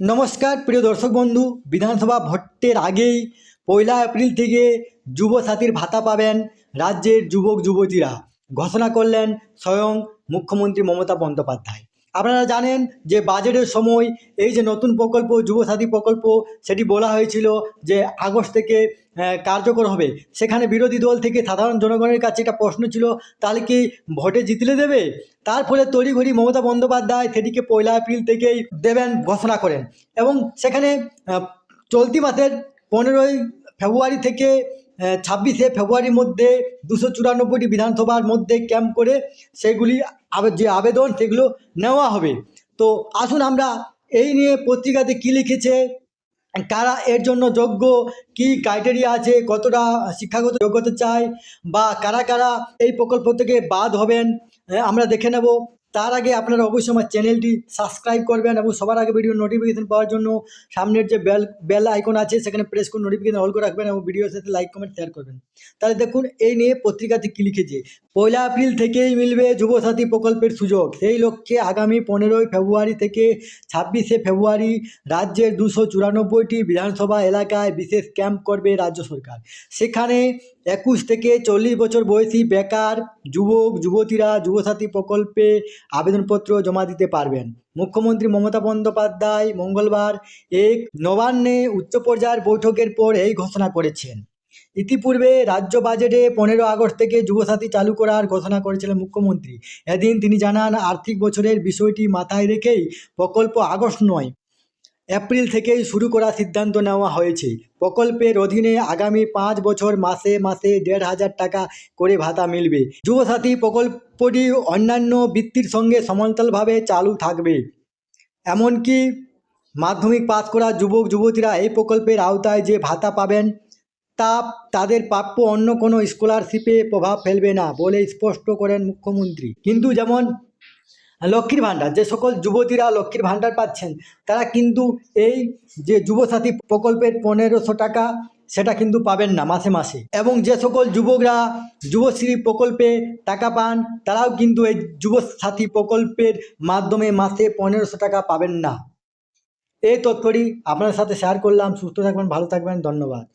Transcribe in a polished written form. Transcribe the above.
নমস্কার প্রিয় দর্শক বন্ধু, বিধানসভা ভোটের আগেই 1 এপ্রিল থেকে যুবসাথীর ভাতা পাবেন রাজ্যের যুবক যুবতীরা, ঘোষণা করলেন স্বয়ং মুখ্যমন্ত্রী মমতা বন্দ্যোপাধ্যায়। আপনারা জানেন যে বাজেটের সময় এই যে নতুন প্রকল্প যুবসাথী প্রকল্প, সেটি বলা হয়েছিল যে আগস্ট থেকে কার্যকর হবে। সেখানে বিরোধী দল থেকে সাধারণ জনগণের কাছে একটা প্রশ্ন ছিল, তাহলে কি ভোটে জিতলে দেবে? তার ফলে তড়িঘড়ি মমতা বন্দ্যোপাধ্যায় সেটিকে 1 এপ্রিল থেকেই দেবেন ঘোষণা করেন। এবং সেখানে চলতি মাসের 15 ফেব্রুয়ারি থেকে 26 ফেব্রুয়ারির মধ্যে 294টি বিধানসভার মধ্যে ক্যাম্প করে সেগুলি যে আবেদন সেগুলো নেওয়া হবে। তো আসুন আমরা এই নিয়ে পত্রিকাতে কী লিখেছে, কারা এর জন্য যোগ্য, কি ক্রাইটেরিয়া আছে, কতটা শিক্ষাগত যোগ্যতা চাই, বা কারা কারা এই প্রকল্প থেকে বাদ হবেন, আমরা দেখে নেব। তার আগে আপনারা অবশ্যই আমার চ্যানেলটি সাবস্ক্রাইব করবেন এবং সবার আগে ভিডিও নোটিফিকেশন পাওয়ার জন্য সামনের যে বেল আইকন আছে সেখানে প্রেস করে নোটিফিকেশন অল করে রাখবেন এবং ভিডিওর সাথে লাইক কমেন্ট শেয়ার করবেন। তাহলে দেখুন এই নিয়ে পত্রিকাতে কী লিখেছে। 1 এপ্রিল থেকেই মিলবে যুবসাথী প্রকল্পের সুযোগ। সেই লক্ষ্যে আগামী 15 ফেব্রুয়ারি থেকে 26 ফেব্রুয়ারি রাজ্যের 294টি বিধানসভা এলাকায় বিশেষ ক্যাম্প করবে রাজ্য সরকার। সেখানে 21 থেকে 40 বছর বয়সী বেকার যুবক যুবতীরা যুবসাথী প্রকল্পে আবেদনপত্র জমা দিতে পারবেন। মুখ্যমন্ত্রী মমতা বন্দ্যোপাধ্যায় মঙ্গলবার এক নবান্নে উচ্চ পর্যায়ের বৈঠকের পর এই ঘোষণা করেছেন। ইতিপূর্বে রাজ্য বাজেটে 15 আগস্ট থেকে যুবসাথী চালু করার ঘোষণা করেছিলেন মুখ্যমন্ত্রী। এদিন তিনি জানান, আর্থিক বছরের বিষয়টি মাথায় রেখেই প্রকল্প আগস্ট নয়, এপ্রিল থেকেই শুরু করার সিদ্ধান্ত নেওয়া হয়েছে। প্রকল্পের অধীনে আগামী 5 বছর মাসে মাসে 1,500 টাকা করে ভাতা মিলবে। যুবসাথী প্রকল্পটি অন্যান্য বৃত্তির সঙ্গে সমান্তরালভাবে চালু থাকবে। এমনকি মাধ্যমিক পাস করা যুবক যুবতীরা এই প্রকল্পের আওতায় যে ভাতা পাবেন তা তাদের প্রাপ্য অন্য কোনো স্কলারশিপে প্রভাব ফেলবে না বলে স্পষ্ট করেন মুখ্যমন্ত্রী। কিন্তু যেমন লক্ষ্মীর ভাণ্ডার, যে সকল যুবতীরা লক্ষ্মীর ভাণ্ডার পাচ্ছেন তারা কিন্তু এই যে যুবসাথী প্রকল্পের 1500 টাকা সেটা কিন্তু পাবেন না মাসে মাসে। এবং যে সকল যুবকরা যুবশ্রী প্রকল্পে টাকা পান তারাও কিন্তু এই যুবসাথী প্রকল্পের মাধ্যমে মাসে 1500 টাকা পাবেন না। এই তথ্যটি আপনার সাথে শেয়ার করলাম। সুস্থ থাকবেন, ভালো থাকবেন, ধন্যবাদ।